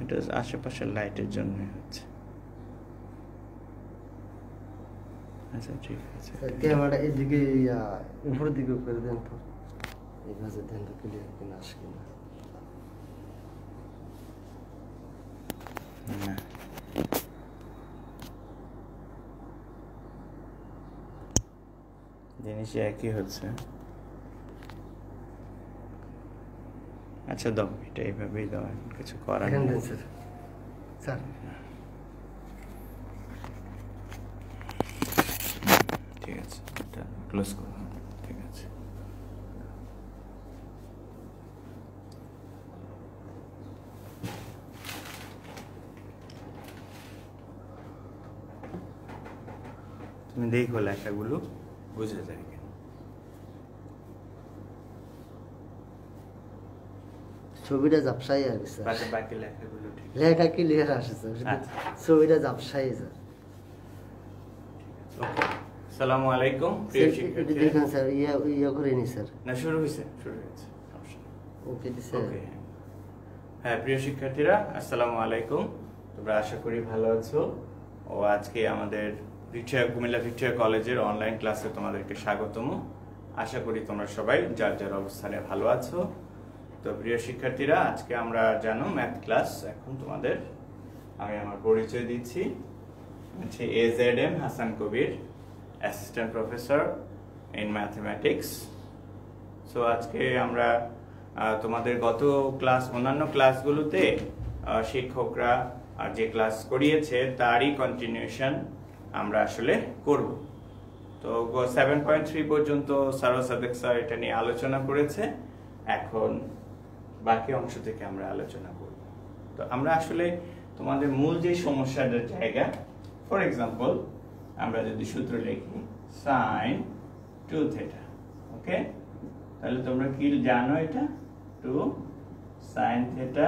এটা আশেপাশের লাইটের জন্য হচ্ছে। আচ্ছা ঠিক আছে, ক্যামেরা এদিকে উপরের দিকে করে দেন তো, এই ভাজে দেন তো ক্লিয়ার কিনা আসে কিনা। জিনিস একই হচ্ছে। আচ্ছা দাও, এটা এইভাবেই দাও, কিছু করার নেই। স্যার স্যার ঠিক আছে, এটা ক্লোজ করো। ঠিক আছে, তুমি দেখো লেখাগুলো বুঝে যায় কিনা। ছবিটা ঝাপসাই আর কি স্যার, বাকি লেখাগুলো ঠিক লেখা ক্লিয়ার আসে স্যার, ছবিটা ঝাপসাই স্যার। আসসালামু আলাইকুম প্রিয় শিক্ষার্থী। দেখেন স্যার, ইয়া করে নি স্যার, না শুরু হয়েছে ওকে দিছে। ওকে, হ্যাঁ প্রিয় শিক্ষার্থীরা আসসালামু আলাইকুম। তোমরা আশা করি ভালো আছো। ও আজকে আমাদের কুমিল্লা ভিক্টোরিয়া কলেজের অনলাইন ক্লাসে তোমাদেরকে স্বাগতম। আশা করি তোমরা সবাই যার যার অবস্থানে ভালো আছো। তো প্রিয় শিক্ষার্থীরা, আজকে আমরা জানো ম্যাথ ক্লাস। এখন তোমাদের আমি আমার পরিচয় দিচ্ছি। হচ্ছে AZM Hasan Kabir, assistant professor in mathematics. So আজকে আমরা তোমাদের গত ক্লাস, অন্যান্য ক্লাসগুলোতে শিক্ষকরা যে ক্লাস করিয়েছে তারই কন্টিনিউশন আমরা আসলে করব। তো 7.3 পর্যন্ত সাদেক স্যার এটা নিয়ে আলোচনা করেছে। এখন বাকি অংশ থেকে আমরা আলোচনা করব। তো আমরা আসলে তোমাদের মূল যে সমস্যাটার জায়গা, ফর এক্সাম্পল আমরা যদি সূত্র লিখি sin 2 থিটা, ওকে, তাহলে তোমরা কি জানো, এটা 2 sin theta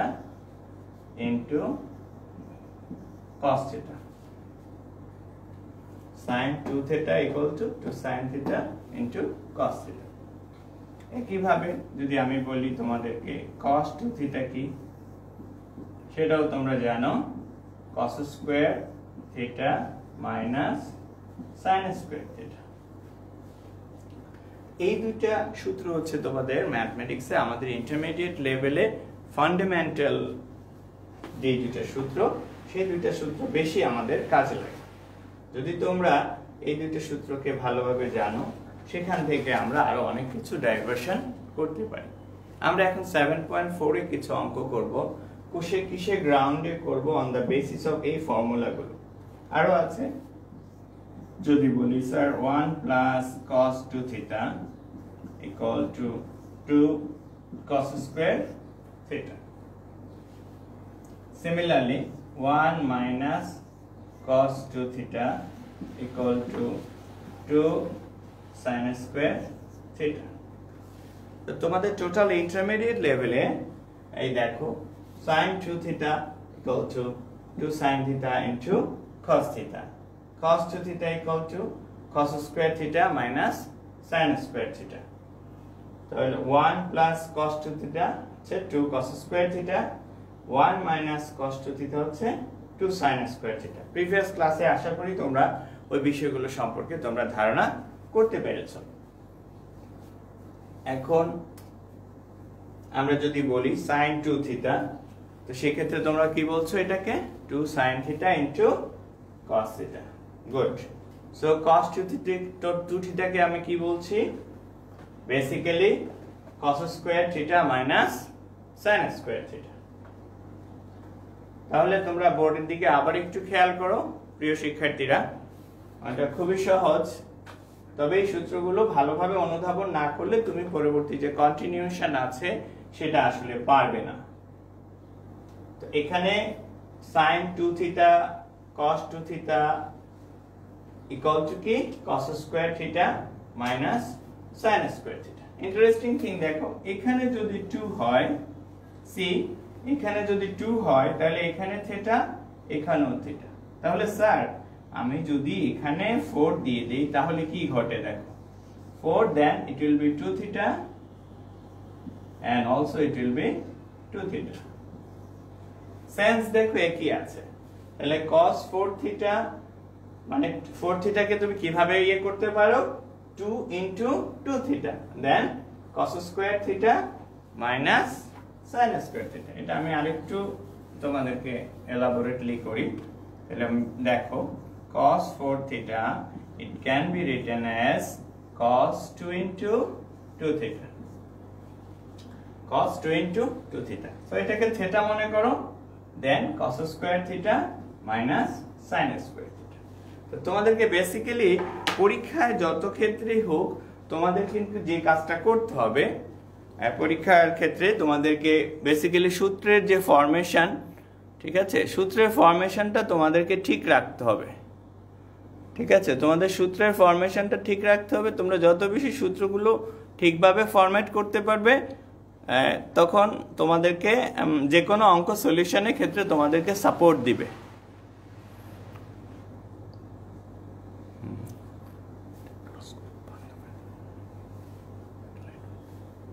into cos theta. sin 2 theta equal two 2 sin theta into cos theta. একইভাবে যদি আমি বলি তোমাদেরকে cos 2 থিটা কি, সেটাও তোমরা জানো, cos square theta minus sin square theta. এই দুইটা সূত্র হচ্ছে তোমাদের ম্যাথমেটিক্সে আমাদের ইন্টারমিডিয়েট লেভেলে ফান্ডামেন্টাল যে দুইটা সূত্র, সেই দুইটা সূত্র বেশি আমাদের কাজে লাগে। যদি তোমরা এই দুইটা সূত্রকে ভালোভাবে জানো, সেখান থেকে আমরা আরো অনেক কিছু ডাইভারশন করতে পারি। আমরা এখন 7.4 এ কিছু অঙ্ক করব। কিসে গ্রাউন্ডে করব, অন দ্য বেসিস অফ এই ফর্মুলাগুলো। আরো আছে, যদি বলি sir 1 plus cos 2 theta equal two 2 cos square theta. Similarly 1 minus cos 2 theta equal two 2 sin square theta. তো তোমাদের টোটাল ইন্টারমিডিয়েট লেভেলে এই দেখো sin 2 theta equal two 2 sin theta into cos theta. cos 2 theta equal to cos square theta minus sin square theta. তাহলে 1 plus cos 2 theta হচ্ছে 2 cos square theta, 1 minus cos 2 theta হচ্ছে 2 sin square theta। Previous ক্লাসে আশা করি তোমরা ওই বিষয়গুলো সম্পর্কে তোমরা ধারণা করতে পেরেছো। এখন আমরা যদি বলি sin 2 theta, তো সেক্ষেত্রে তোমরা কি বলছো, এটাকে 2 sin theta into cos theta। Good. So cos 2 theta কে আমি কি বলছি, basically cos square theta minus sin square theta. তাহলে তোমরা বোর্ডের দিকে আবার একটু খেয়াল করো প্রিয় শিক্ষার্থীরা, এটা খুবই সহজ। তবে এই সূত্রগুলো ভালোভাবে অনুধাবন না করলে তুমি পরবর্তী যে কন্টিনিউশন আছে সেটা আসলে পারবে না। তো এখানে sin 2 theta cos 2 theta equal to কি, cos square theta minus sin square theta. Interesting thing দেখো, এখানে যদি 2 হয়, সি এখানে যদি 2 হয়, তাহলে এখানে থিটা, এখানেও থিটা। তাহলে স্যার আমি যদি এখানে 4 দিয়ে দেই তাহলে কি ঘটে দেখো, 4 then it will be 2 theta and also it will be 2 theta. Sense দেখো একই আছে, তাহলে cos 4 থিটা মানে 4 থিটাকে তুমি কিভাবে ইয়ে করতে পারো 2 into 2 থিটা, দেন cos square theta minus sin square theta. এটা আমি আরেকটু তোমাদেরকে এলাবোরেটলি করি। তাহলে দেখো cos 4 theta it can be written as cos 2 into 2 theta, cos 2 into 2 theta। so এটাকে থিটা মনে করো, then cos square theta minus sin square theta. তো তোমাদেরকে বেসিক্যালি পরীক্ষায় যত ক্ষেত্রেই হোক তোমাদের কিন্তু যে কাজটা করতে হবে পরীক্ষার ক্ষেত্রে তোমাদেরকে বেসিক্যালি সূত্রের যে ফরমেশন, ঠিক আছে, সূত্রের ফরমেশনটা তোমাদেরকে ঠিক রাখতে হবে। ঠিক আছে, তোমাদের সূত্রের ফরমেশনটা ঠিক রাখতে হবে। তোমরা যত বেশি সূত্রগুলো ঠিকভাবে ফরম্যাট করতে পারবে তখন তোমাদেরকে যে কোনো অঙ্ক সলিউশনের ক্ষেত্রে তোমাদেরকে সাপোর্ট দিবে।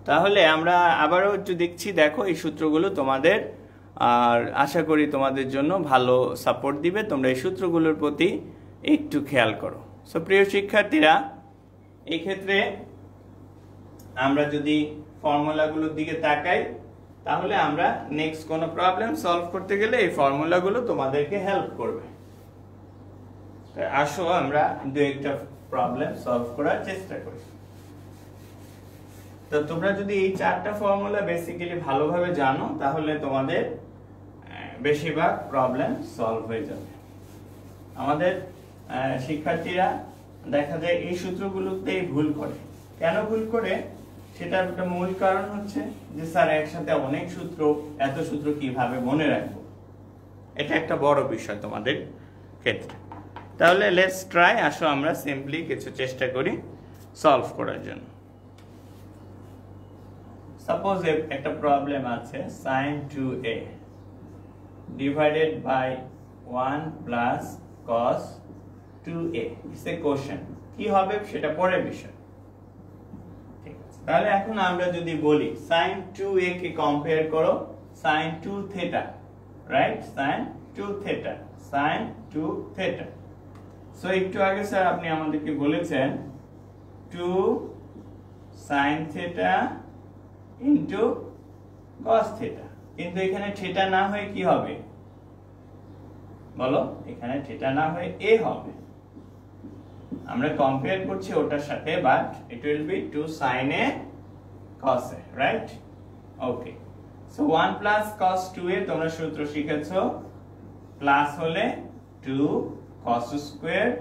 তাহলে আমরা আবারও একটু দেখছি, দেখো এই সূত্রগুলো তোমাদের আর আশা করি তোমাদের জন্য ভালো সাপোর্ট দিবে। তোমরা এই সূত্রগুলোর প্রতি একটু খেয়াল করো। সো প্রিয় শিক্ষার্থীরা, এই ক্ষেত্রে আমরা যদি ফর্মুলাগুলোর দিকে তাকাই তাহলে আমরা নেক্সট কোনো প্রবলেম সলভ করতে গেলে এই ফর্মুলাগুলো তোমাদেরকে হেল্প করবে। আসো আমরা দু একটা প্রবলেম সলভ করার চেষ্টা করি। তো তোমরা যদি এই চারটা ফর্মুলা বেসিক্যালি ভালোভাবে জানো তাহলে তোমাদের বেশিরভাগ প্রবলেম সলভ হয়ে যাবে। আমাদের শিক্ষার্থীরা দেখা যায় এই সূত্রগুলোতেই ভুল করে। কেন ভুল করে সেটার একটা মূল কারণ হচ্ছে যে স্যার একসাথে অনেক সূত্র, এত সূত্র কিভাবে মনে রাখবো, এটা একটা বড় বিষয় তোমাদের ক্ষেত্রে। তাহলে লেটস ট্রাই, আসো আমরা সিম্পলি কিছু চেষ্টা করি সলভ করার জন্য। সাপোজ একটা প্রবলেম আছে sin 2a divided by 1 plus cos 2a, it's a question। কি হবে সেটা পরের বিষয়। ঠিক আছে, তাহলে এখন আমরা যদি বলি sin 2a কে কম্পেয়ার করো sin 2 theta, right, sin 2 theta, sin 2 theta। So একটু আগে স্যার আপনি আমাদেরকে বলেছেন 2 sin theta into cos theta, কিন্তু এখানে থিটা না হয়ে কি হবে বলো, এখানে থিটা না হয়ে a হবে। আমরা কম্পেয়ার করছি ওটার সাথে, but it will be 2 sin a cos a, right? Okay, so 1 plus cos 2a তোমরা সূত্র শিখেছো, প্লাস হলে 2 cos square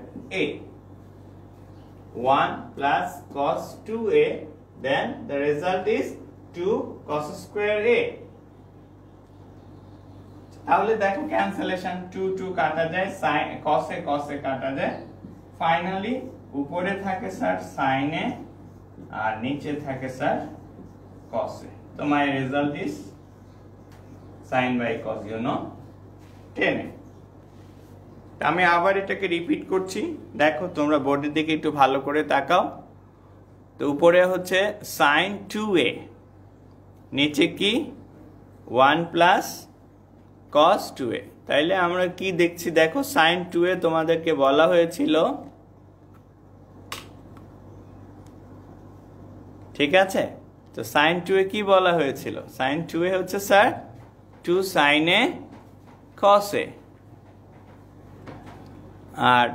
a, 1 plus cos 2a, then the result is 2 cos square a। তাহলে দেখো ক্যান্সেলেশন, 2 2 কাটা যায়, sin cos a কাটা যায়, ফাইনালি উপরে থাকে স্যার sin a আর নিচে থাকে স্যার cos a। তো মাই result is sin by cos, you know, 10a। আমি আবার এটাকে রিপিট করছি, দেখো তোমরা বোর্ডের দিকে একটু ভালো করে তাকাও। তো উপরে হচ্ছে sin 2a, নিচে কি 1 plus cos 2a। তাইলে আমরা কি দেখছি, দেখো sin 2a তোমাদেরকে বলা হয়েছিল, ঠিক আছে? তো sin 2a কি বলা হয়েছিল, sin 2a হচ্ছে sir 2 sin a cos a, আর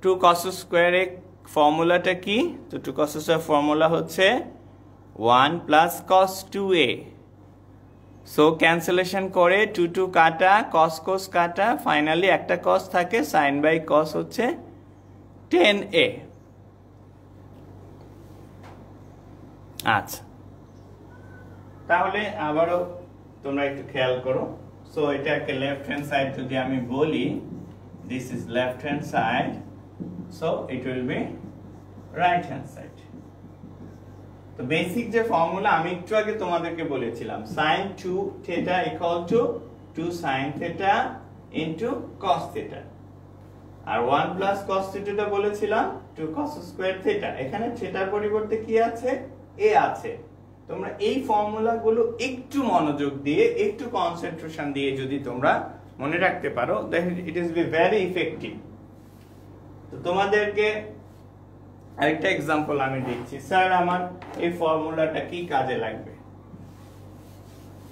2 cos square a ফর্মুলাটা কি, তো 2 cos square ফর্মুলা হচ্ছে 1 plus cos 2a। So cancellation করে 2 2 কাটা, cos cos কাটা, ফাইনালি একটা cos থাকে, sin by cos হচ্ছে 10a। আচ্ছা, তাহলে আবারও তোমরা একটু খেয়াল করো। সো এটাকে লেফট হ্যান্ড সাইড যদি আমি বলি, this is left hand side, so it will be right hand side। তো বেসিক যে ফর্মুলা আমি একটু আগে তোমাদেরকে বলেছিলাম, sin 2 theta equal to 2 sin theta into cos theta, R 1 plus cos theta টা বলেছিলাম 2 cos square theta। এখানে থিটার পরিবর্তে কি আছে, a আছে, তোমরা এই ফর্মুলাগুলো একটু মনোযোগ দিয়ে একটু কনসেন্ট্রেশন দিয়ে যদি তোমরা মনে রাখতে পারো then it is be very effective. তো তোমাদেরকে আরেকটা एग्जांपल আমি দিচ্ছি, স্যার আমার এই ফর্মুলাটা কি কাজে লাগবে।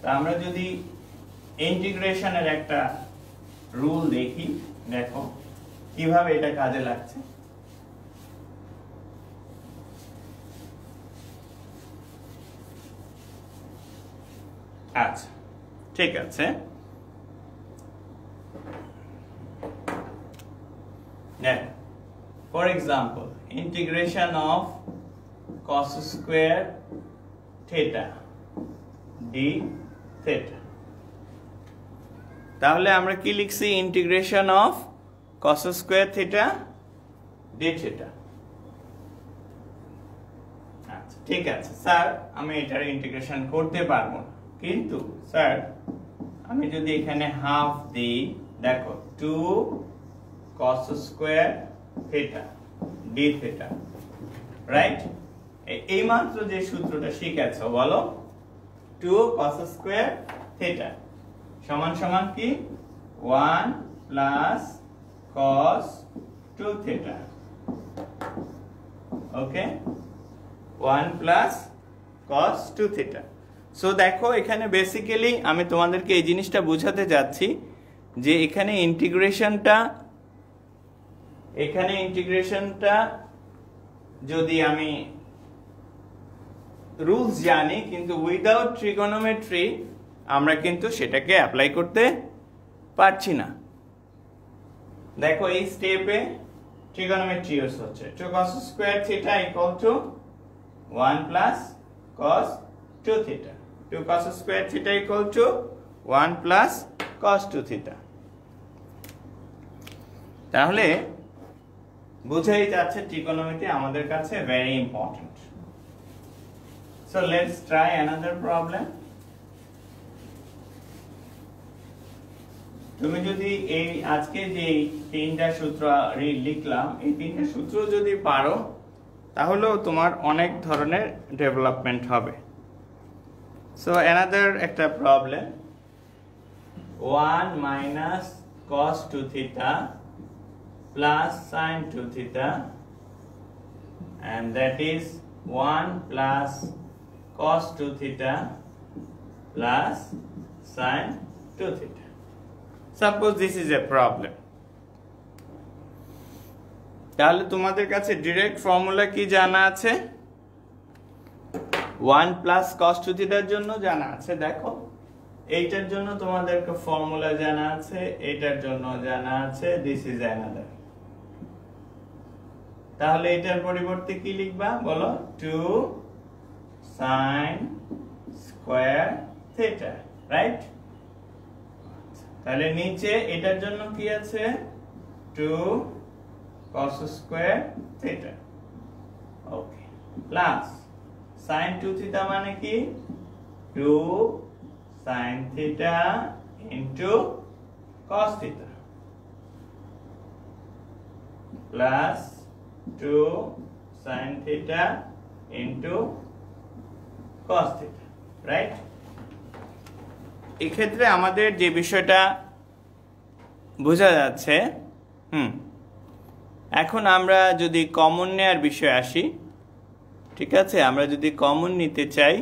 তো আমরা যদি ইন্টিগ্রেশনের একটা রুল দেখি, দেখো কিভাবে এটা কাজে লাগছে। আচ্ছা ঠিক আছে, for example integration of cos square theta d theta, তাহলে আমরা কি লিখছি, integration of cos square theta d theta. আচ্ছা ঠিক আছে স্যার, আমি এটার ইন্টিগ্রেশন করতে পারবো না, কিন্তু স্যার আমি যদি এখানে হাফ দিই, দেখো 2 cos square theta d theta, right? এই মাত্র যে সূত্রটা শিখেছো বলো, 2 cos স্কয়ার থিটা সমান সমান কি 1 প্লাস cos 2 থিটা। ওকে, 1 প্লাস cos 2 থিটা। সো দেখো এখানে বেসিক্যালি আমি তোমাদেরকে এই জিনিসটা বোঝাতে যাচ্ছি যে এখানে ইন্টিগ্রেশনটা যদি আমি রুলস জানি, কিন্তু উইদাউট ট্রিগোনোমেট্রি আমরা কিন্তু সেটাকে অ্যাপ্লাই করতে পারছি না। দেখো এই স্টেপে ট্রিগোনোমেট্রি ইউজ হচ্ছে, 2 cos square theta equal two 1 plus cos 2 theta, 2 cos square theta equal two 1 plus cos 2 theta. তাহলে বোঝাই যাচ্ছে ট্রিগোনোমেট্রি আমাদের কাছে very important. So let's try another problem. তুমি যদি এই আজকে যে তিনটা সূত্র লিখলাম, এই তিনটা সূত্র যদি পারো তাহলেও তোমার অনেক ধরনের ডেভেলপমেন্ট হবে। সো অ্যানাদার একটা problem, 1 minus cos 2 theta plus sin 2 theta, and that is 1 plus cos 2 theta plus sin 2 theta. Suppose this is a problem. তাহলে তোমাদের কাছে ডাইরেক্ট ফর্মুলা কি জানা আছে? 1 প্লাস cos 2 থিটার জন্য জানা আছে, দেখো এইটার জন্য তোমাদেরকে ফর্মুলা জানা আছে, এইটার জন্য জানা আছে, দিস ইজ অ্যানাদার। তাহলে এটার পরিবর্তে কি লিখবা বলো, 2 sin স্কয়ার থিটা, রাইট? তাহলে নিচে এটার জন্য কি আছে, 2 cos স্কয়ার থিটা, ওকে, প্লাস sin 2 থিটা মানে কি 2 sin theta into cos theta plus 2 sin theta into cos theta, right? এই ক্ষেত্রে আমাদের যে বিষয়টা বোঝা যাচ্ছে, এখন আমরা যদি কমন নেয়ার বিষয়ে আসি, ঠিক আছে, আমরা যদি কমন নিতে চাই,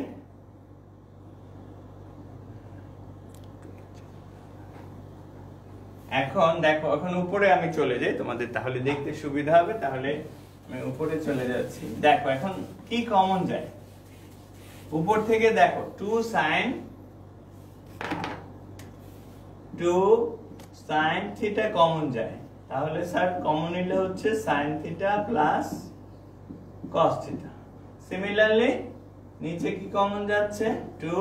এখন দেখো, এখন উপরে আমি চলে যাই, তোমাদের তাহলে দেখতে সুবিধা হবে। তাহলে আমি উপরে চলে যাচ্ছি, দেখো এখন কি কমন যায় উপর থেকে, দেখো 2 sin থিটা কমন যায়, তাহলে স্যার কমন নিলে হচ্ছে sin theta plus cos theta. Similarly নিচে কি কমন যাচ্ছে, 2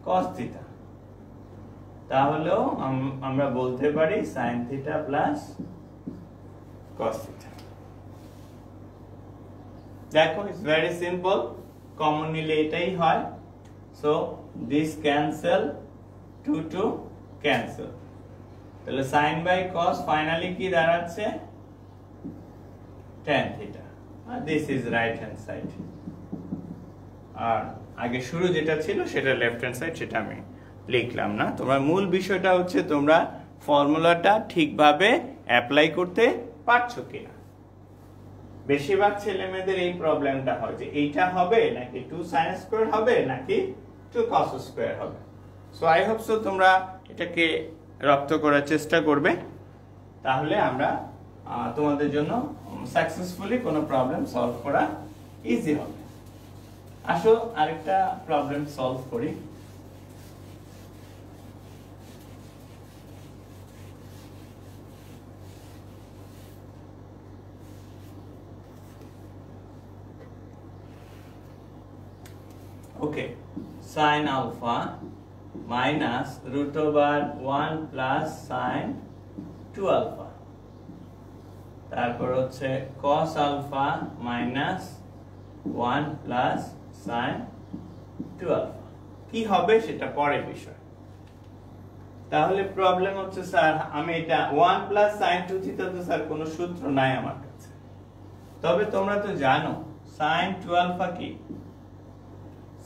cos থিটা, তাহলেও আমরা বলতে পারি sin theta plus cos theta. দেখো ইটস ভেরি সিম্পল, কমন নিলে এটাই হয়। সো দিস ক্যান্সেল, 2 ক্যান্সেল, তাহলে sin বাই cos ফাইনালি কি দাঁড়াচ্ছে, tan theta. This is right hand side. আর আগে শুরু যেটা ছিল সেটা লেফট হ্যান্ড সাইড, সেটা আমি লিখলাম না। তোমার মূল বিষয়টা হচ্ছে তোমরা ফর্মুলাটা ঠিকভাবে অ্যাপ্লাই করতে পারছো কিনা। বেশিরভাগ ছেলে মেয়েদের এই প্রবলেমটা হয় যে এইটা হবে নাকি 2 sin স্কয়ার হবে নাকি 2 cos স্কয়ার হবে। সো আই হোপ সো তোমরা এটাকে রপ্ত করার চেষ্টা করবে, তাহলে আমরা তোমাদের জন্য সাকসেসফুলি কোনো প্রবলেম সলভ করা ইজি হবে। আসো আরেকটা প্রবলেম সলভ করি। Okay, sin alpha minus root over 1 plus sin 2 alpha, তারপর হচ্ছে cos alpha minus 1 plus sin 2 alpha। কি হবে সেটা পরের বিষয়। তাহলে প্রবলেম হচ্ছে স্যার আমি এটা 1 plus sin 2 থিটা, তো স্যার কোনো সূত্র নাই আমার কাছে। তবে তোমরা তো জানো sin 2 alpha কি?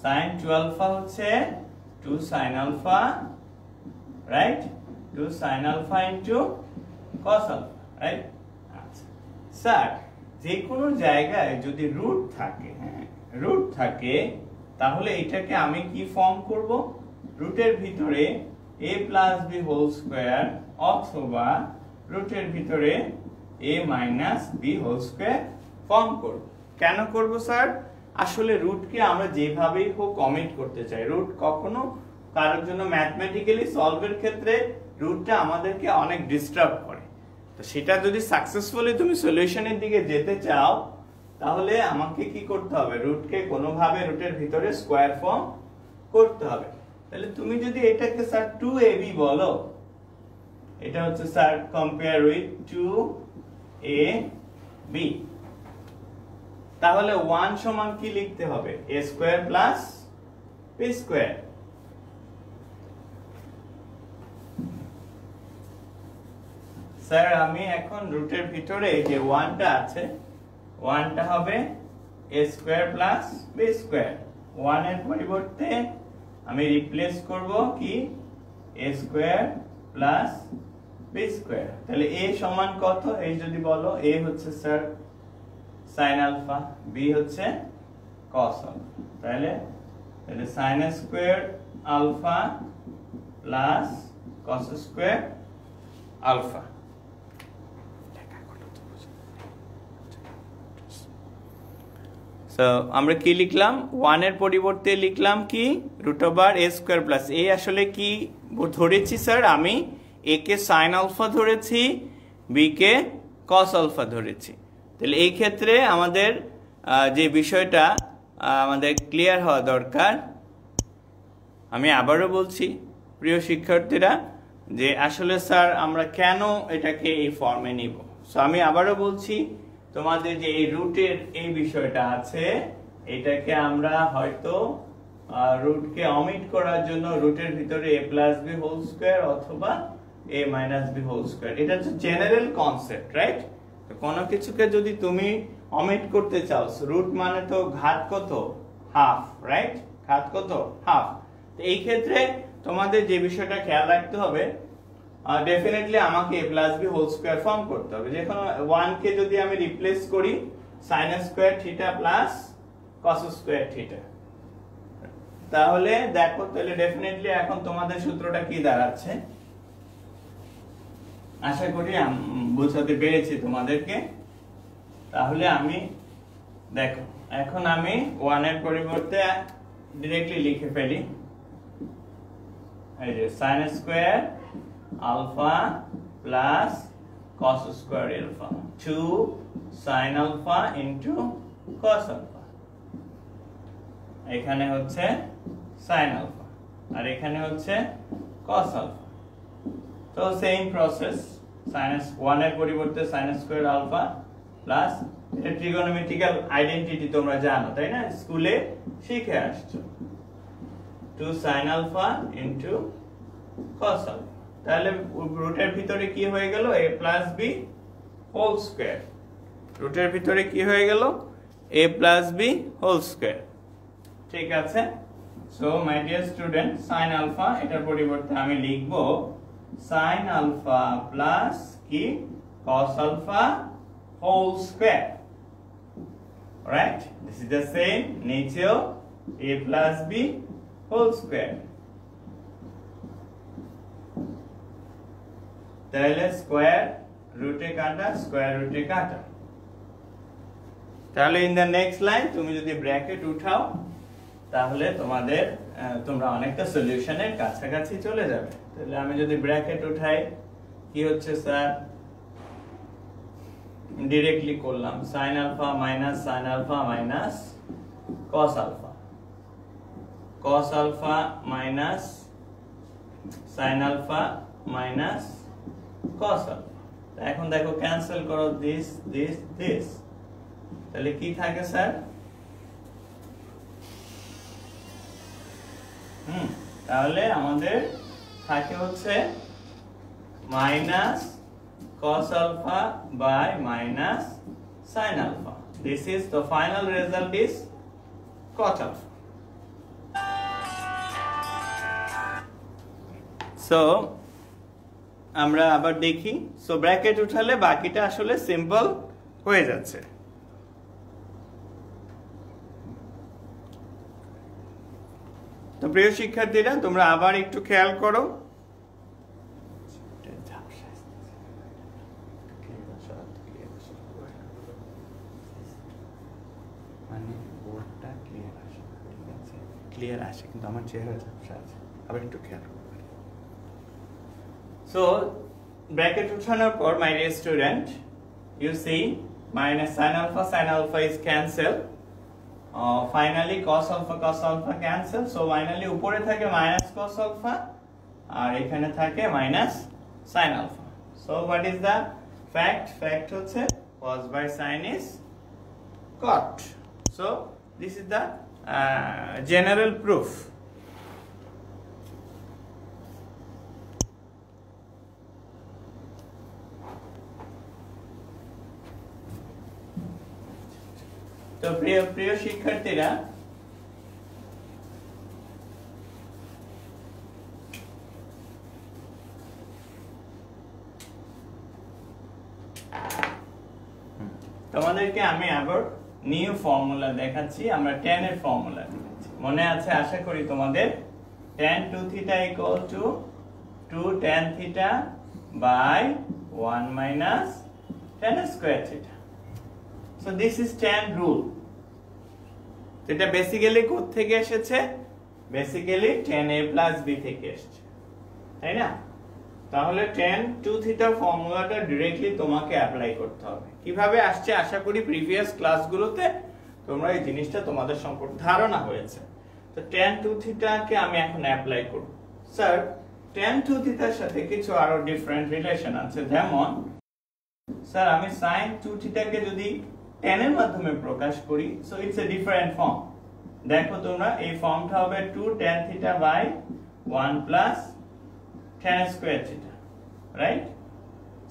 sin 2 alpha হচ্ছে 2 sin alpha, right? 2 sin alpha into cos alpha, right? আচ্ছা স্যার, যে কোনো জায়গায় যদি রুট থাকে, রুট থাকে, তাহলে এটাকে আমি কি ফর্ম করব? রুটের ভিতরে a plus b whole square অথবা রুটের ভিতরে a minus b whole square form করব। কেন করব স্যার? আসলে রুটকে আমরা যেভাবেই হোক অমিট করতে চাই। রুট কখনো কারোর জন্য ম্যাথমেটিক্যালি সলভের ক্ষেত্রে রুটটা আমাদেরকে অনেক ডিস্টার্ব করে। তো সেটা যদি সাকসেসফুলি তুমি সলিউশনের দিকে যেতে চাও, তাহলে আমাকে কি করতে হবে? রুটকে কোনোভাবে রুটের ভিতরে স্কয়ার ফর্ম করতে হবে। তাহলে তুমি যদি এটাকে স্যার 2ab বলো, এটা হচ্ছে স্যার কম্পেয়ার উইথ 2ab, তাহলে 1 সমান কি লিখতে হবে? a square plus b square. Sir আমি এখন রুটের ভিতরে যে 1টা আছে, 1টা হবে a square plus b square. 1 এর পরিবর্তে আমি রিপ্লেস করব কি? a square plus b square. তাহলে a সমান কত? এই যদি বলো, a হচ্ছে স্যার sin alpha, b হচ্ছে cos alpha। তাহলে sin square alpha plus cos square alpha। So আমরা কি লিখলাম? 1 এর পরিবর্তে লিখলাম কি? Root over a square plus. a আসলে কি ধরেছি স্যার? আমি a কে sin alpha ধরেছি, b কে cos alpha ধরেছি। তাহলে এই ক্ষেত্রে আমাদের যে বিষয়টা আমাদের ক্লিয়ার হওয়া দরকার, আমি আবারও বলছি প্রিয় শিক্ষার্থীরা, যে আসলে স্যার আমরা কেন এটাকে এই ফর্মে নিব। সো আমি আবারও বলছি, তোমাদের যে এই রুটের এই বিষয়টা আছে, এটাকে আমরা হয়তো রুটকে অমিট করার জন্য রুটের ভিতরে a plus b whole square অথবা a minus b whole square, এটা হচ্ছে জেনারেল কনসেপ্ট, রাইট? তো কোনো কিছুকে যদি তুমি অমিট করতে চাও, রুট মানে তো ঘাত কত? Half, right? ঘাত কত? হাফ। তো এই ক্ষেত্রে তোমাদের যে বিষয়টা খেয়াল রাখতে হবে, ডেফিনেটলি আমাকে a plus b whole square form করতে হবে। যেখানে 1 কে যদি আমি রিপ্লেস করি sin square theta plus cos square theta, তাহলে দেখো, তাহলে ডেফিনেটলি এখন তোমাদের সূত্রটা কি দাঁড়াচ্ছে? আশা করি বোঝাতে পেরেছি তোমাদেরকে। তাহলে আমি দেখো, এখন আমি 1 এর পরিবর্তে ডাইরেক্টলি লিখে ফেলি, এই যে sin square alpha plus cos square alpha, 2 sin alpha into cos alpha। এখানে হচ্ছে sin alpha আর এখানে হচ্ছে cos alpha। তো সেম প্রসেস, sin 1 এর পরিবর্তে sin square alpha প্লাস, এটা ট্রিগোনোমেট্রিক্যাল আইডেন্টিটি তোমরা জানো, তাই না? স্কুলে শিখে আসছো, 2 sin alpha into cos alpha। তাহলে রুটের ভিতরে কি হয়ে গেল? a plus b whole square. রুটের ভিতরে কি হয়ে গেল? a plus b whole square. ঠিক আছে। So my dear student, sin alpha এটার পরিবর্তে আমি লিখব sin আলফা প্লাস কি cos alpha whole square. Right, this is the same nature a plus b whole square. তাহলে স্কয়ার রুটে কাটা, স্কয়ার রুটে কাটা। তাহলে ইন দ্য নেক্সট লাইন তুমি যদি ব্র্যাকেট উঠাও তাহলে তোমরা অনেকটা সলিউশনের কাছাকাছি চলে যাবে। তাহলে আমি যদি ব্র্যাকেট উঠাই কি হচ্ছে স্যার, ডিরেক্টলি করলাম sin alpha minus sin alpha minus cos alpha, cos alpha minus sin alpha minus cos alpha. এখন দেখো ক্যান্সেল করো দিস দিস দিস, তাহলে কি থাকে স্যার, তাহলে আমাদের থাকে হচ্ছে minus cos alpha by minus sin alpha. This is the final result is cot alpha. So আমরা আবার দেখি, সো ব্র্যাকেট উঠালে বাকিটা আসলে সিম্পল হয়ে যাচ্ছে। তো প্রিয় শিক্ষার্থীরা, তোমরা আবার একটু খেয়াল করো, ক্লিয়ার আসে কিন্তু আমার চেহারা ঝাপসা আছে, আবার একটু খেয়াল করো। সো ব্র্যাকেট উঠানোর পর my dear student, you see minus sin alpha is cancelled. Finally cos alpha cancel, so finally উপরে থাকে minus cos alpha আর এখানে থাকে minus sin alpha. So what is the fact? Fact হচ্ছে cos by sin is cot. So this is the general proof. তো প্রিয় শিক্ষার্থীরা, তোমাদেরকে আমি আবার নিউ ফর্মুলা দেখাচ্ছি। আমরা tan এর ফর্মুলা দেখাচ্ছি, মনে আছে আশা করি তোমাদের, tan 2 theta equal to 2 tan theta by 1 minus tan square theta. So this is tan rule. এটা বেসিক্যালি কোথা থেকে এসেছে? Basically tan a plus b থেকে এসেছে, তাই না? তাহলে tan 2 থিটার ফর্মুলাটা डायरेक्टली তোমাকে অ্যাপ্লাই করতে হবে। কিভাবে আসছে আশা করি প্রিভিয়াস ক্লাসগুলোতে তোমরা এই জিনিসটা তোমাদের সম্পর্কে ধারণা হয়েছে। তো tan 2 থিটাকে আমি এখন অ্যাপ্লাই করব। স্যার, tan 2 থিটার সাথে কিছু আরো ডিফারেন্ট রিলেশন আছে, যেমন স্যার আমি sin 2 থিটাকে যদি tan এর মাধ্যমে প্রকাশ করি, so it's a different form. দেখো তোমরা, এই ফর্মটা হবে 2 tan theta by 1 plus tan square theta, right?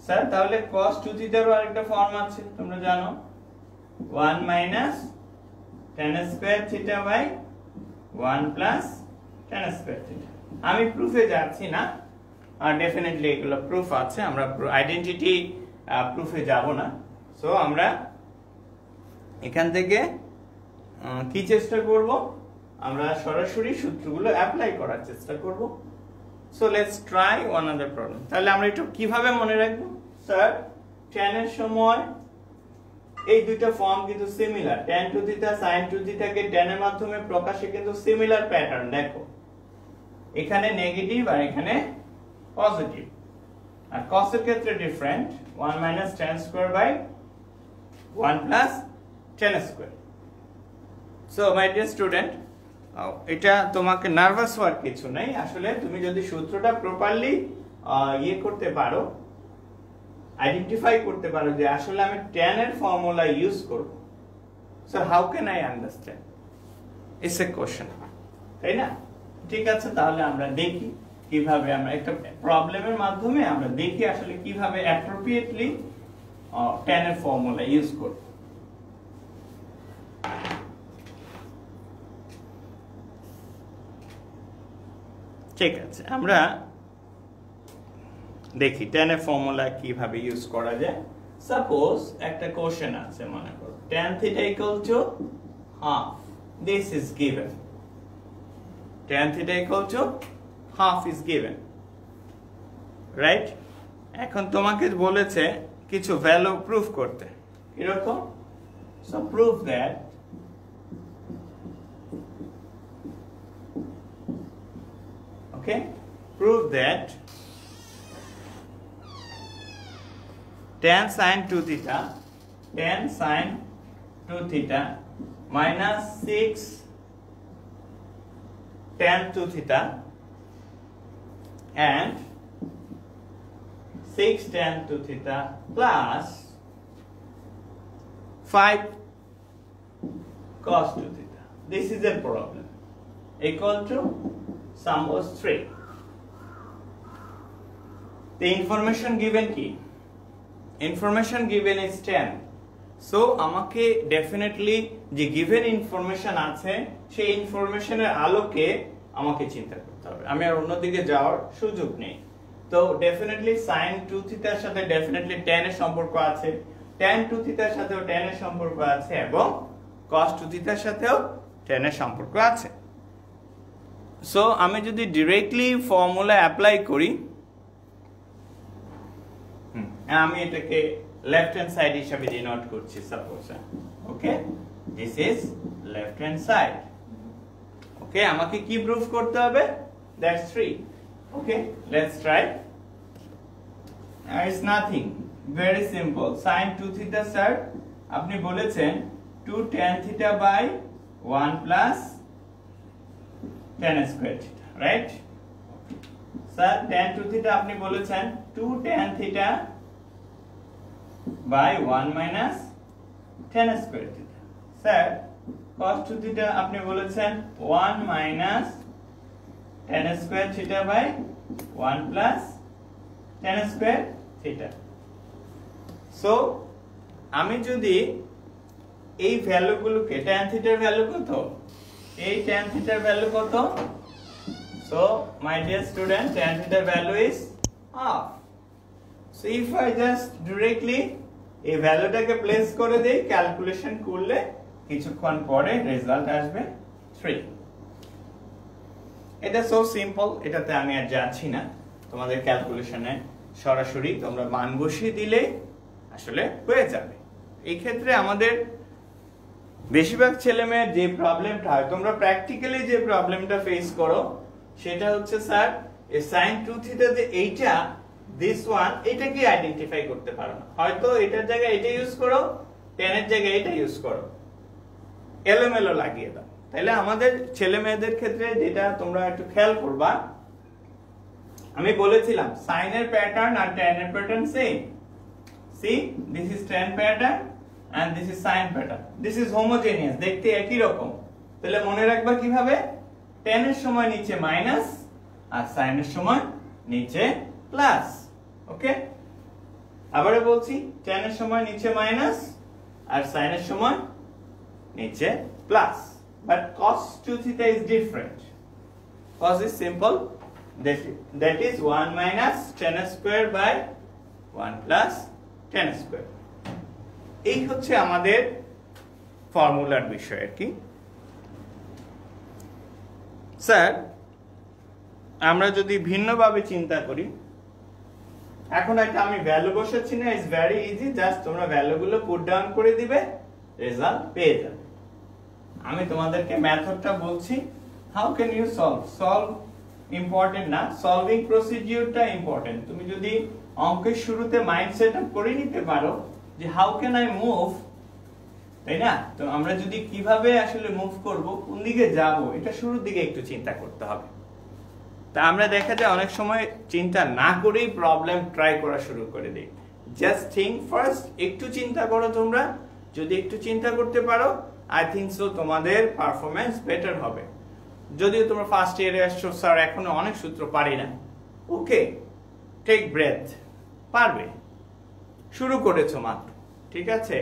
Sir তাহলে cos 2 theta এর আরেকটা ফর্ম আছে, তোমরা জানো, 1 minus tan square theta by 1 plus tan square theta। আমি প্রুফে যাচ্ছি না, ডেফিনেটলি এগুলো প্রুফ আছে, আমরা আইডেন্টিটি প্রুফে যাব না। সো আমরা এখান থেকে কি চেষ্টা করব, আমরা সরাসরি সূত্রগুলো অ্যাপ্লাই করার চেষ্টা করব। So let's try one other problem. তাহলে আমরা একটু কিভাবে মনে রাখবো? স্যার tan এর সময় এই দুইটা ফর্ম কিন্তু similar, tan 2 theta sin 2 theta কে tan এর মাধ্যমে প্রকাশে কিন্তু সিমিলার প্যাটার্ন। দেখো এখানে নেগেটিভ আর এখানে পজিটিভ, আর cos এর ক্ষেত্রে different, 1 minus tan square by 1 plus tan square. So my dear student, এটা তোমাকে নার্ভাস হওয়ার কিছু নাই। আসলে তুমি যদি সূত্রটা প্রপারলি করতে পারো, আইডেন্টিফাই করতে পারো যে আসলে আমি tan এর ফর্মুলা ইউজ করব, so how can I understand? It's a question, তাই না? ঠিক আছে, তাহলে আমরা দেখি কিভাবে আমরা একটা প্রবলেমের মাধ্যমে আমরা দেখি আসলে কিভাবে অ্যাপ্রোপ্রিয়েটলি tan এর ফর্মুলা ইউজ করব। ঠিক আছে, আমরা দেখি tan এর ফর্মুলা কিভাবে ইউজ করা যায়। সাপোজ একটা কোশ্চেন আছে, মনে করো tan theta equal to half, this is given, tan theta equal to half is given, right? এখন তোমাকে বলেছে কিছু ভ্যালু প্রুফ করতে, এরকম। So proof that okay, prove that tan sin 2 theta minus 6 tan 2 theta and 6 tan 2 theta plus 5 cos 2 theta. This is a problem equal to sum was 3. The information given key, information given is 10. So আমাকে definitely যে given information আছে সেই ইনফরমেশনের আলোকে আমাকে চিন্তা করতে হবে, আমি আর অন্যদিকে যাওয়ার সুযোগ নেই। তো definitely sin 2 theta এর সাথে definitely tan এর সম্পর্ক আছে, tan 2 theta এর সাথেও tan এর সম্পর্ক আছে, এবং cos 2 theta এর সাথেও tan এর সম্পর্ক আছে। সো আমি যদি ডিরেক্টলি ফর্মুলা অ্যাপ্লাই করি, আমি এটাকে লেফট হ্যান্ড সাইড হিসেবে ডিনোট করছি, suppose, okay, this is left hand side. Okay, আমাকে কি প্রুফ করতে হবে? That's 3। Okay, let's try. It's nothing, very simple. sin 2 theta sir আপনি বলেছেন 2 tan theta by 1 plus tan square theta, right? Sir, tan 2 theta আপনি বলেছেন 2 tan theta by 1 minus tan square theta. Sir, cos 2 theta আপনি বলেছেন 1 minus tan square theta by 1 plus tan square theta. So, আমি যদি এই ভ্যালুগুলোকে, tan theta এর value কত? এই tan theta এর ভ্যালু কত? So my dear student, tan theta value is half. So if I just directly এই ভ্যালুটাকে প্লেস করে দেই, ক্যালকুলেশন করলে কিছুক্ষণ পরে রেজাল্ট আসবে 3। এটা সো সিম্পল, এটাতে আমি আর যাচ্ছি না, তোমাদের ক্যালকুলেশনে সরাসরি তোমরা মান বসিয়ে দিলে আসলে হয়ে যাবে। এই ক্ষেত্রে আমাদের বেশিরভাগ ছেলেমেয়ের যে প্রবলেমটা হয়, তোমরা প্র্যাকটিক্যালি যে প্রবলেমটা ফেস করো সেটা হচ্ছে স্যার এই sin 2 থিটা যে এইটা দিস ওয়ান, এটাকে আইডেন্টিফাই করতে পারো না, হয়তো এটার জায়গায় এটা ইউজ করো, tan এর জায়গায় এটা ইউজ করো, এলোমেলো লাগিয়ে দাও। তাহলে আমাদের ছেলে মেয়েদের ক্ষেত্রে যেটা তোমরা একটু খেয়াল করবা, আমি বলেছিলাম sin এর প্যাটার্ন আর tan এর pattern same. See, this is tan pattern and this is sin pattern. This is homogeneous, দেখতে একই রকম। তাহলে মনে রাখবা কিভাবে? tan এর সময় নিচে মাইনাস আর sin এর সময় নিচে প্লাস। ওকে, আবারো বলছি, tan এর সময় নিচে মাইনাস আর sin এর সময় নিচে plus. But cos 2 theta is different. Cos is simple, that is 1 minus tan square by 1 plus tan square. এই হচ্ছে আমাদের ফর্মুলার বিষয় আর কি। স্যার, আমরা যদি ভিন্নভাবে চিন্তা করি, এখন একটা আমি ভ্যালু বসাচ্ছি না, ইটস ভেরি ইজি, জাস্ট তোমরা ভ্যালুগুলো পুট ডাউন করে দিবে, রেজাল্ট পেয়ে যাবে। আমি তোমাদেরকে মেথডটা বলছি, how can you solve important না, সলভিং প্রসিডিউরটা ইম্পর্টেন্ট। তুমি যদি অঙ্কের শুরুতে মাইন্ড সেট আপ করে নিতে পারো যে হাউ ক্যান আই মুভ, তাই না? তো আমরা যদি কিভাবে আসলে মুভ করব, কোন দিকে যাব, এটা শুরুর দিকে একটু চিন্তা করতে হবে। তা আমরা দেখা যায় অনেক সময় চিন্তা না করেই প্রবলেম ট্রাই করা শুরু করে দিই। জাস্ট থিঙ্ক ফার্স্ট, একটু চিন্তা করো তোমরা, যদি একটু চিন্তা করতে পারো, আই থিঙ্ক সো তোমাদের পারফরমেন্স বেটার হবে। যদিও তোমরা ফার্স্ট ইয়ারে আসছো, স্যার এখনো অনেক সূত্র পারি না, ওকে, টেক ব্রেথ, পারবে, শুরু করেছো মাত্র, ঠিক আছে?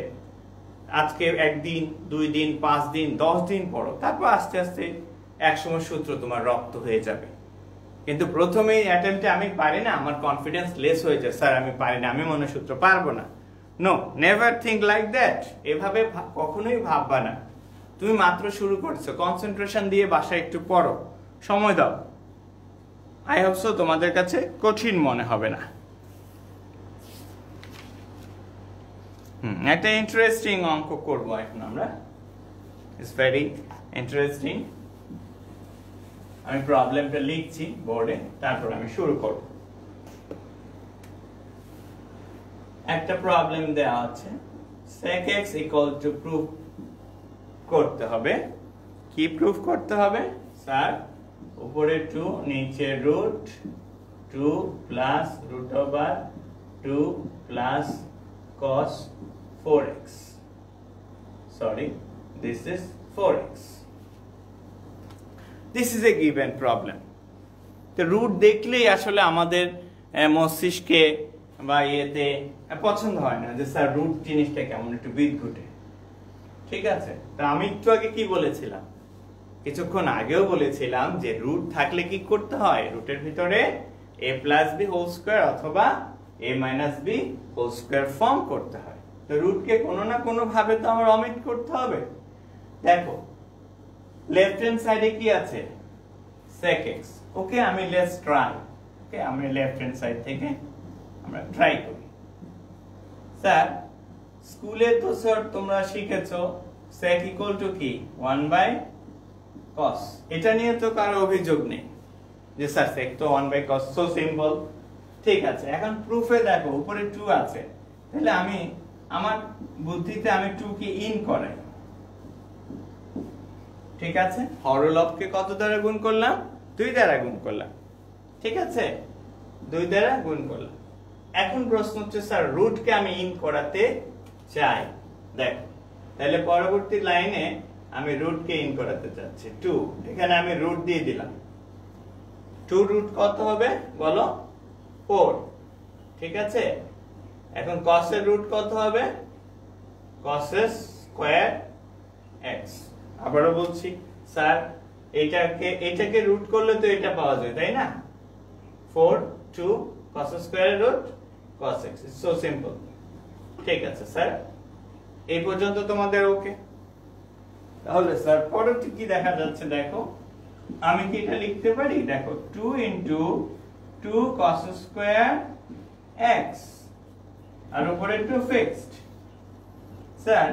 আজকে একদিন, 2 দিন, 5 দিন, 10 দিন পড়ো, তারপর আস্তে আস্তে একসময় সূত্র তোমার রপ্ত হয়ে যাবে। কিন্তু প্রথমেই অ্যাটেম্পটে আমি পারি না, আমার কনফিডেন্স লেস হয়ে যায়, স্যার আমি পারি না, আমি মনে সূত্র পারবো না। No, never think like that. এভাবে কখনোই ভাববা না। তুমি মাত্র শুরু করছো, কনসেন্ট্রেশন দিয়ে বাসায় একটু পড়ো, সময় দাও। আই হোপ সো তোমাদের কাছে কঠিন মনে হবে না। একটা ইন্টারেস্টিং অঙ্ক করবো এখন আমরা। It's very interesting. আমি প্রবলেমটা লিখছি বোর্ডে, তারপর আমি শুরু করব। একটা প্রবলেম দেওয়া আছে, sec x equal to proof করতে হবে। কি প্রুফ করতে হবে স্যার? উপরে 2, নিচে root 2 plus root over 2 plus cos 4x, sorry, this is 4x. This is a given problem. তো রুট দেখলেই আসলে আমাদের মস্তিষ্কে বা ইয়েতে পছন্দ হয় না যে স্যার রুট জিনিসটা কেমন একটু বিদঘুটে। ঠিক আছে, তা আমি একটু আগে কি বলেছিলাম, কিছুক্ষণ আগেও বলেছিলাম যে রুট থাকলে কি করতে হয়, রুটের ভিতরে a plus b whole square অথবা a minus b whole square form করতে হয়। তো রুটকে কোনো না কোনো ভাবে তো আমার অমিট করতে হবে। দেখো লেফট হ্যান্ড সাইডে কি আছে, sec x। ওকে, আমি লেটস ট্রাই। ওকে, আমি লেফট হ্যান্ড সাইড থেকে আমরা ট্রাই করি। স্যার স্কুলে তো স্যার তোমরা শিখেছো sec ইকুয়াল টু কি 1/cos। এটা নিয়ে তো কারো অভিযোগ নেই যে স্যার sec তো 1/cos, সো সিম্পল। ঠিক আছে, এখন প্রুফে দেখো উপরে 2 আছে, তাহলে আমি আমার বুদ্ধিতে আমি 2 কে ইন করাই। ঠিক আছে, হরলবকে কত দ্বারা গুণ করলাম? 2 দ্বারা গুণ করলাম। ঠিক আছে, 2 দ্বারা গুণ করলাম। এখন প্রশ্ন হচ্ছে স্যার রুটকে আমি ইন করাতে চাই। দেখো তাহলে পরবর্তী লাইনে আমি রুটকে ইন করাতে চাচ্ছি 2। এখানে আমি রুট দিয়ে দিলাম। 2 রুট কত হবে বলো? 4। ঠিক আছে, এখন cos এর রুট কত হবে? cos square x। আবারও বলছি স্যার এটাকে রুট করলে তো এটা পাওয়া যায়, তাই না? 4 2 cos square root cos x, it's so simple. ঠিক আছে স্যার, এই পর্যন্ত তোমাদের ওকে? তাহলে স্যার পরবর্তী কি দেখা যাচ্ছে দেখো, আমি কি এটা লিখতে পারি? দেখো 2 ইনটু 2 cos স্কয়ার x আর উপরে 2 ফিক্সড। স্যার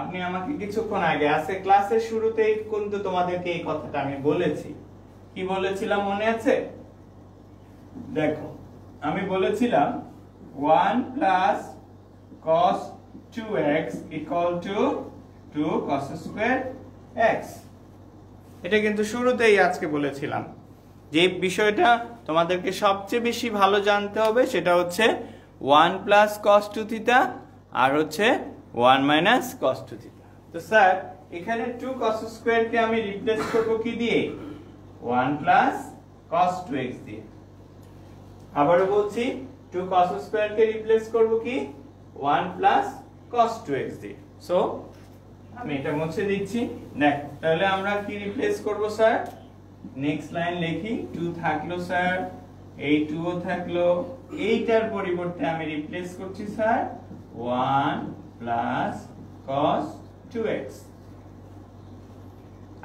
আপনি আমাকে কিছুক্ষণ আগে আছে ক্লাসের শুরুতেই কিন্তু তোমাদেরকে এই কথাটা আমি বলেছি। কি বলেছিলাম মনে আছে? দেখো আমি বলেছিলাম 1 plus cos 2x equal to 2 cos square x। এটা কিন্তু শুরুতেই আজকে বলেছিলাম। যে বিষয়টা তোমাদেরকে সবচেয়ে বেশি ভালো জানতে হবে সেটা হচ্ছে 1 প্লাস cos 2 থিটা আর হচ্ছে 1 মাইনাস cos 2 থিটা। তো স্যার এখানে 2 cos স্কয়ার কে আমি রিপ্লেস করব কি দিয়ে? 1 প্লাস cos 2x দিয়ে। আবারও বলছি 2 cos স্কয়ার কে রিপ্লেস করব কি? 1 প্লাস cos 2x দিয়ে। সো আমি এটা মুছে দিচ্ছি। দেখো তাহলে আমরা কি রিপ্লেস করব স্যার? নেক্সট লাইন লিখি, 2 থাকলো স্যার, এই 2 ও থাকলো, এইটার পরিবর্তে আমি রিপ্লেস করছি স্যার 1 প্লাস cos 2x।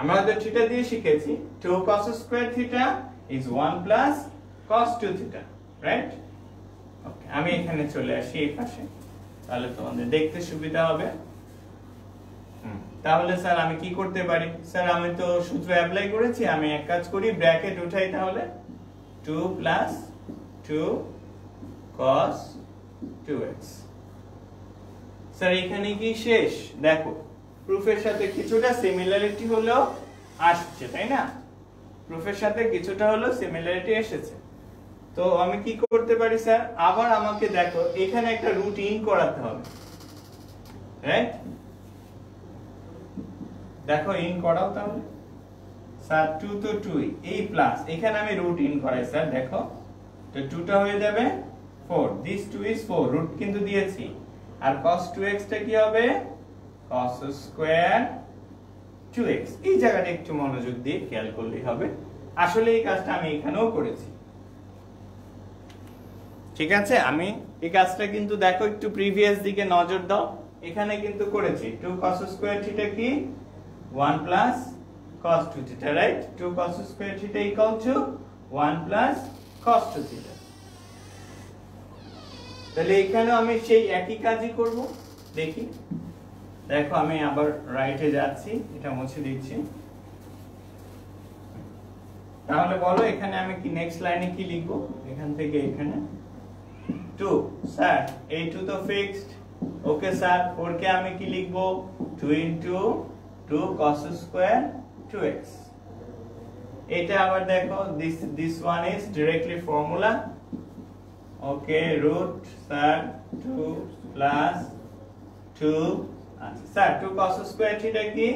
আমরা তো থিটা দিয়ে শিখেছি 2 cos square theta is 1 plus cos 2 theta, right? Okay, আমি এখানে চলে আসি এই পাশে, তাহলে তোমাদের দেখতে সুবিধা হবে। তাহলে স্যার আমি কি করতে পারি? স্যার আমি তো সূত্র অ্যাপ্লাই করেছি, আমি এক কাজ করি ব্র্যাকেট উঠাই, তাহলে 2 প্লাস 2 cos 2x। স্যার এখানে কি শেষ? দেখো প্রুফের সাথে কিছুটা সিমিলারিটি হলেও আসছে, তাই না? প্রুফের সাথে কিছুটা হলেও সিমিলারিটি এসেছে। তো আমি কি করতে পারি স্যার? আবার আমাকে দেখো এখানে একটা রুট ইন করাতে হবে, রাইট? দেখো ইন করাও তাহলে। স্যার 2 তো 2, এই প্লাস এখানে আমি রুট ইন করাই স্যার। দেখো তো 2 টা হয়ে যাবে 4, দিস 2 ইজ 4, রুট কিন্তু দিয়েছি। আর cos 2x টা কি হবে? cos square 2x। এই জায়গাটা একটু মনোযোগ দিয়ে খেয়াল করলেই হবে, আসলে এই কাজটা আমি এখানেও করেছি, ঠিক আছে। আমি এই কাজটা কিন্তু দেখো একটু প্রিভিয়াস দিকে নজর দাও, এখানে কিন্তু করেছি 2 cos স্কয়ার থিটা কি 1 plus cos 2 theta, right? 2 cos square theta equal two 1 plus cos 2 theta. তাহলে এখানেও আমি সেই একই কাজই করব। দেখি, দেখো আমি আবার রাইটে যাচ্ছি, এটা মুছে দিচ্ছি। তাহলে বলো এখানে আমি কি নেক্সট লাইনে কি লিখবো, এখান থেকে এখানে 2 স্যার এই 2 তো ফিক্সড, ওকে স্যার 4 কে আমি কি লিখবো 2 ইনটু 2 cos স্কয়ার 2x। এটা আবার দেখো this one is directly formula, okay root sir 2 plus 2, আচ্ছা স্যার 2 cos স্কয়ার থিটা কি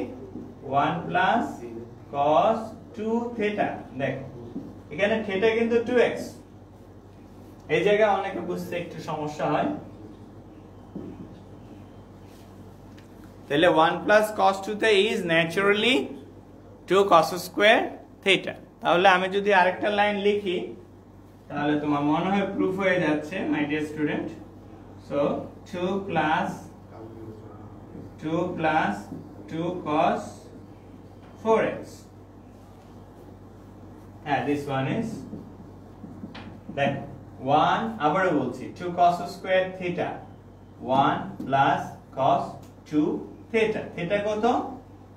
1 প্লাস cos 2 থিটা। দেখো এখানে থিটা কিন্তু 2x, এই জায়গায় অনেকে বুঝতে একটু সমস্যা হয়। তাহলে 1 প্লাস cos 2 তে is naturally 2 cos square theta. তাহলে আমি যদি আরেকটা লাইন লিখি তাহলে তোমার মনে হয় প্রুফ হয়ে যাচ্ছে মাই dear student. So 2 plus 2 cos 4x, হ্যাঁ দিস ওয়ান ইজ দেখো 1, আবারও বলছি 2 cos square theta 1 plus cos 2 theta, theta কত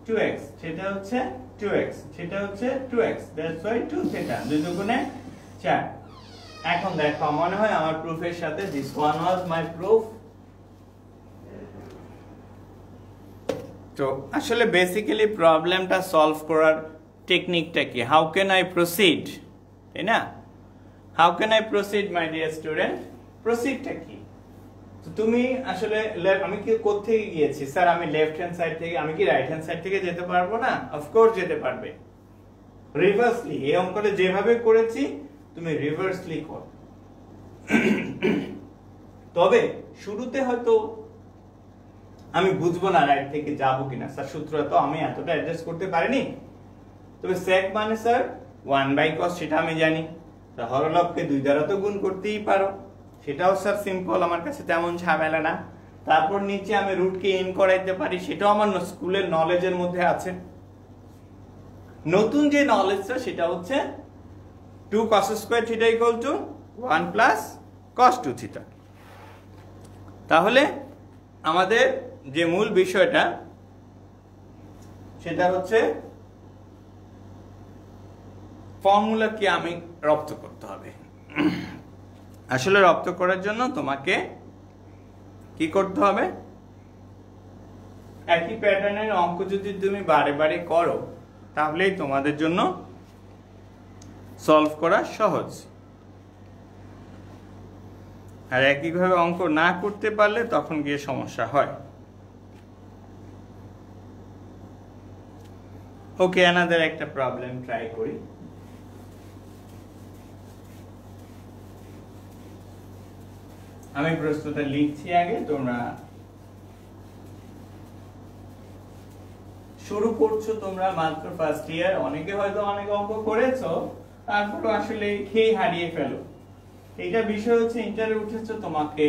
2x, থিটা হচ্ছে 2x, থিটা হচ্ছে 2x, দ্যাটস ওয়াই 2 থিটা, 2 দুগুণে 4। এখন দেখো মনে হয় আমার প্রুফের সাথে this one was my proof. তো আসলে বেসিক্যালি প্রবলেমটা সলভ করার টেকনিকটা কি, হাউ ক্যান আই প্রসিড, তাই না? How can I proceed my dear student, প্রসিডটা কি? তো তুমি আসলে আমি কি কোথা থেকে গিয়েছি স্যার, আমি লেফট হ্যান্ড সাইড থেকে, আমি কি রাইট হ্যান্ড সাইড থেকে যেতে পারবো না? অফকোর্স যেতে পারবে, রিভার্সলি। এই অঙ্কটা যেভাবে করেছি তুমি রিভার্সলি কর। তবে শুরুতে হয়তো আমি বুঝবো না রাইট থেকে যাবো কিনা, স্যার সূত্র তো আমি এতটা অ্যাডজাস্ট করতে পারিনি। তবে sec মানে স্যার 1/cos, সেটা আমি জানি। হরলবকে 2 দ্বারা তো গুণ করতেই পারো, সেটাও স্যার সিম্পল, আমার কাছে তেমন ঝামেলা না। তারপর নিচে আমি রুটকে ইন করাইতে পারি, সেটাও আমার স্কুলের নলেজের মধ্যে আছে। নতুন যে নলেজটা সেটা হচ্ছে 2 cos square theta equal two 1 plus cos 2 theta. তাহলে আমাদের যে মূল বিষয়টা সেটা হচ্ছে ফর্মুলা কি আমি রপ্ত করতে হবে। আসলে রপ্ত করার জন্য তোমাকে কি করতে হবে, একই প্যাটার্নের অঙ্ক যদি তুমি বারে বারে করো তাহলেই তোমাদের জন্য সলভ করা সহজ। আর একইভাবে অঙ্ক না করতে পারলে তখন গিয়ে সমস্যা হয়। ওকে, অ্যানাদার একটা প্রবলেম ট্রাই করি। আমি প্রশ্নটা লিখছি আগে, তোমরা শুরু করছো, তোমরা মাত্র ফার্স্ট ইয়ার, অনেকে হয়তো অনেক অঙ্ক করেছো, তারপর আসলে খেয়ে হারিয়ে ফেলো। এটা বিষয় হচ্ছে ইন্টারভিউ উঠেছো তোমাকে,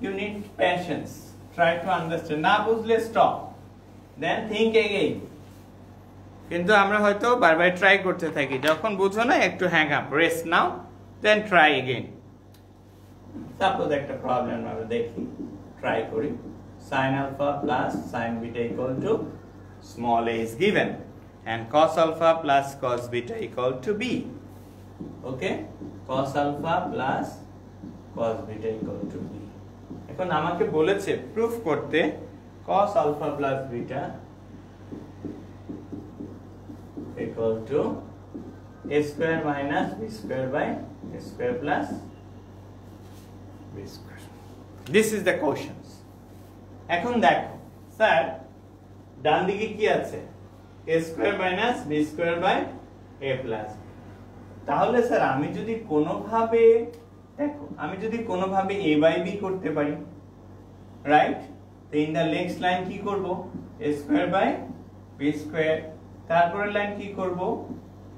you need patience, try to understand, না বুঝলে স্টপ, দেন থিঙ্ক এগেইন। কিন্তু আমরা হয়তো বারবার ট্রাই করতে থাকি, যখন বুঝো না একটু হ্যাং আপ, রেস্ট নাও, দেন ট্রাই এগেইন। সাপোজ একটা প্রবলেম আমরা দেখি, ট্রাই করি। sin alpha plus sin beta equal to small a is given and cos alpha plus cos beta equal to b. Okay, cos alpha plus cos beta equal to b. এখন আমাকে বলেছে proof করতে cos alpha plus beta equal to a square minus b square by a square plus b square. This is the questions. এখন দেখো sir ডান দিকে কি আছে, a square minus b square by a plus। তাহলে sir আমি যদি কোনোভাবে দেখো, আমি যদি কোনোভাবে a by b করতে পারি, রাইট? তো ইন দা নেক্সট লাইন কি করব, a square by b square, তারপরের লাইন কি করব,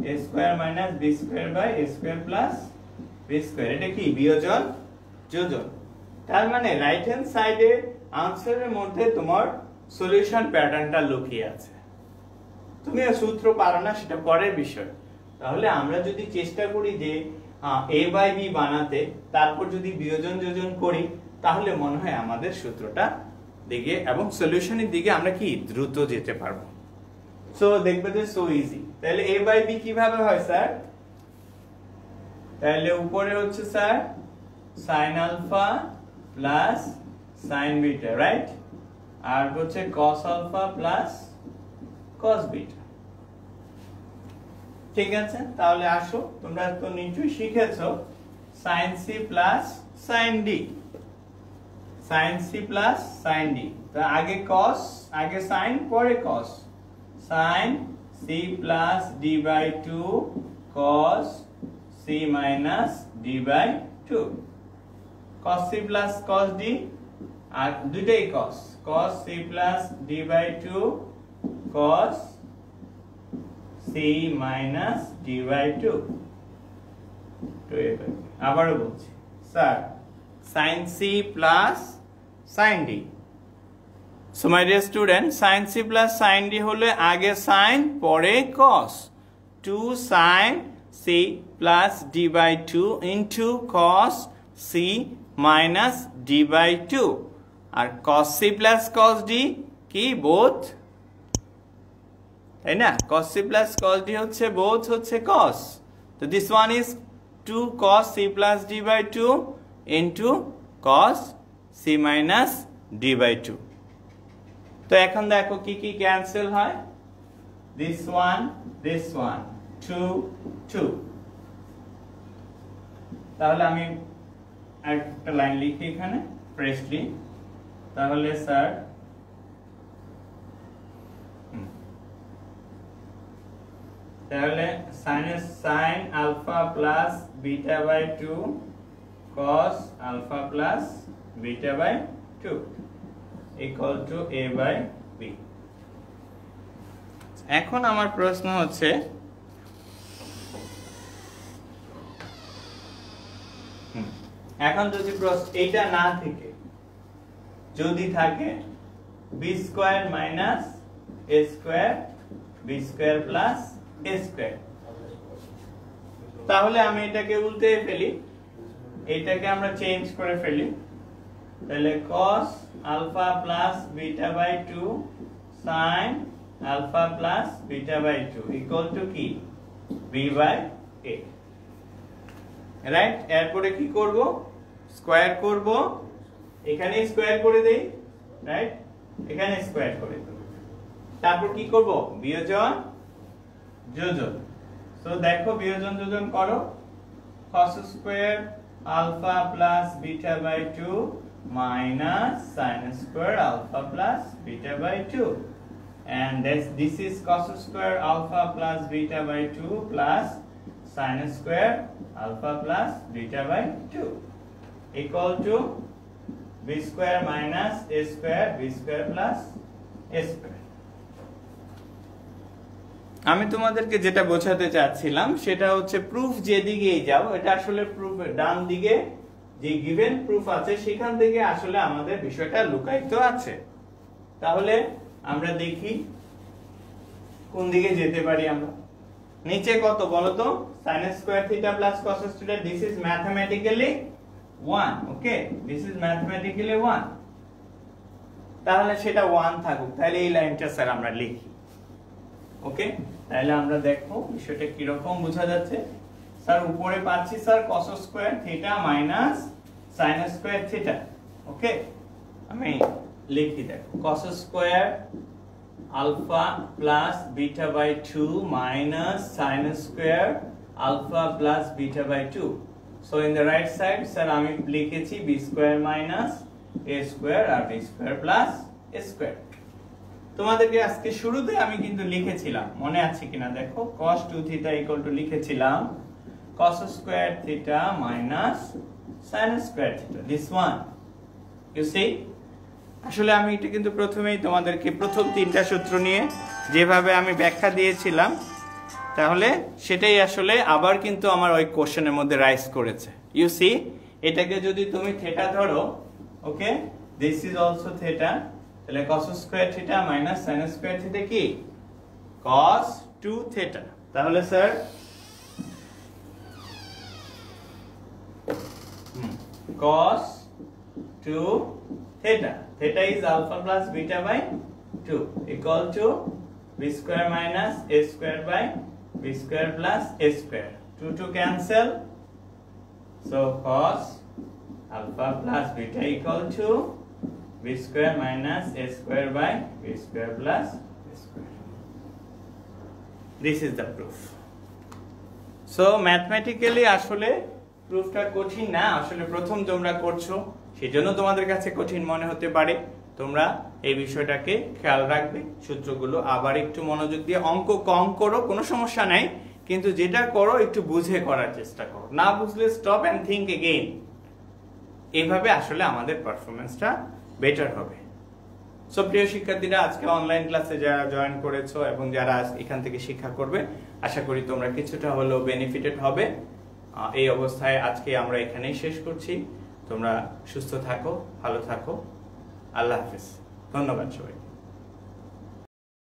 a square minus b square by a square plus b square. এটা কি বিয়োজন যোজন। তার মানে রাইট হ্যান্ড সাইডে আনসারের মধ্যে তোমার সলিউশন প্যাটার্নটা লুকিয়ে আছে। তুমি সূত্র পারো না সেটা পরের বিষয়। তাহলে আমরা যদি চেষ্টা করি যে a বাই b বানাতে, তারপর যদি বিয়োজন যোজন করি, তাহলে মনে হয় আমাদের সূত্রটা দিকে এবং সলিউশনের দিকে আমরা কি দ্রুত যেতে পারবো। সো দেখবে যে সো ইজি। তাহলে a বাই b কিভাবে হয় স্যার? তাহলে উপরে হচ্ছে sir sin alpha plus sin beta, right? আর হচ্ছে cos alpha plus cos beta. ঠিক আছে, তাহলে আসো, তোমরা তো নিশ্চয়ই শিখেছো sin c plus sin d, sin c plus sin d। তো আগে cos, আগে sin, পরে cos, sin c plus d by 2 cos c minus d by 2, cos c plus cos d, আর দুইটাই cos, cos c plus d by 2 cos c minus d by 2। আবারও বলছি sir sin c plus sin d। So my dear student, sin c plus sin d হলে আগে sin পরে cos, 2 sin c plus d by 2 into cos c minus d by 2। আর cos c plus cos d কি both, তাই না? cos c plus cos d হচ্ছে both হচ্ছে cos। তো this one is 2 cos c plus d by 2 into cos c minus d by 2। তো এখন দেখো কি কি ক্যান্সেল হয়, this one 2 2। তাহলে আমি একটা লাইন লিখি এখানে ফ্রেশলি। তাহলে স্যার তাহলে sin alpha plus beta by 2 cos alpha plus beta by 2 equal to a by b। এখন আমার প্রশ্ন হচ্ছে এখন যদি এইটা না থেকে যদি থাকে b square minus a square b square plus a square, তাহলে আমি এটাকে উল্টে ফেলি, এটাকে আমরা চেঞ্জ করে ফেলি। তাহলে cos alpha plus beta by 2 sin alpha plus beta by 2 equal to কি b বাই a, রাইট? এরপরে কি করব, স্কয়ার করব, এখানে স্কয়ার করে দেই, রাইট? এখানে স্কয়ার করে দেব, তারপর কি করব বিয়োজন যোজন। সো দেখো বিয়োজন যোজন করো, cos square alpha plus beta by 2 minus sin square alpha plus beta by 2, and this is cos square alpha plus beta by 2 plus sin square alpha plus beta by 2 equal to b square minus a square b square plus a square। আমি তোমাদেরকে যেটা বোঝাতে চাচ্ছিলাম সেটা হচ্ছে proof যেদিকেই যাও, এটা আসলে প্রুফ ডান দিকে যে গিভেন প্রুফ আছে সেখান থেকে আসলে আমাদের বিষয়টা লুকায়িত আছে। তাহলে আমরা দেখি কোন দিকে যেতে পারি আমরা। নিচে কত বলো তো, sin square theta plus cos theta, this is mathematically 1, okay, this is mathematically 1। তাহলে সেটা 1 থাকুক, তাহলে এই লাইনটা স্যার আমরা লিখি, ওকে? তাহলে আমরা দেখো বিষয়টা কি রকম বোঝা যাচ্ছে। স্যার উপরে পাচ্ছি sir cos square theta minus sin square theta, okay? আমি লিখি, দেখো cos square alpha plus beta by 2 minus sin square alpha plus beta by 2। So in the right side sir আমি লিখেছি b square minus a square আর b square plus a square. তোমাদেরকে আজকে শুরুতে আমি কিন্তু লিখেছিলাম, মনে আছে কিনা দেখো, cos 2 থিটা ইকুয়াল টু লিখেছিলাম cos square theta minus sin square theta, this one you see. আসলে আমি এটা কিন্তু প্রথমেই তোমাদেরকে প্রথম তিনটা সূত্র নিয়ে যেভাবে আমি ব্যাখ্যা দিয়েছিলাম তাহলে সেটাই আসলে আবার কিন্তু আমার ওই কোশ্চেনের মধ্যে রাইজ করেছে। ইউ সি, এটাকে যদি তুমি থিটা ধরো, ওকে, দিস ইজ অলসো থিটা, তাহলে cos square theta minus sin square theta কি cos 2 থিটা। তাহলে sir cos 2 theta, theta is alpha plus beta by 2 equal to b square minus a square by b square plus a square, 2 to cancel, so cos alpha plus beta equal to b square minus a square by b square plus a square. This is the proof. So mathematically আসলে প্রুফটা কঠিন না, আসলে প্রথম তোমরা করছো সেজন্য তোমাদের কাছে কঠিন মনে হতে পারে। তোমরা এই বিষয়টাকে খেয়াল রাখবে, সূত্রগুলো আবার একটু মনোযোগ দিয়ে, অঙ্ক কম করো কোনো সমস্যা নাই, কিন্তু যেটা করো একটু বুঝে করার চেষ্টা করো, না বুঝলে স্টপ এন্ড থিঙ্ক এগেইন। এইভাবে আসলে আমাদের পারফরমেন্সটা বেটার হবে। সো প্রিয় শিক্ষার্থীরা, আজকে অনলাইন ক্লাসে যারা জয়েন করেছো এবং যারা এখান থেকে শিক্ষা করবে, আশা করি তোমরা কিছুটা হলেও বেনিফিটেড হবে। এই অবস্থায় আজকে আমরা এখানেই শেষ করছি। তোমরা সুস্থ থাকো, ভালো থাকো, আল্লাহ হাফেজ, ধন্যবাদ সবাই।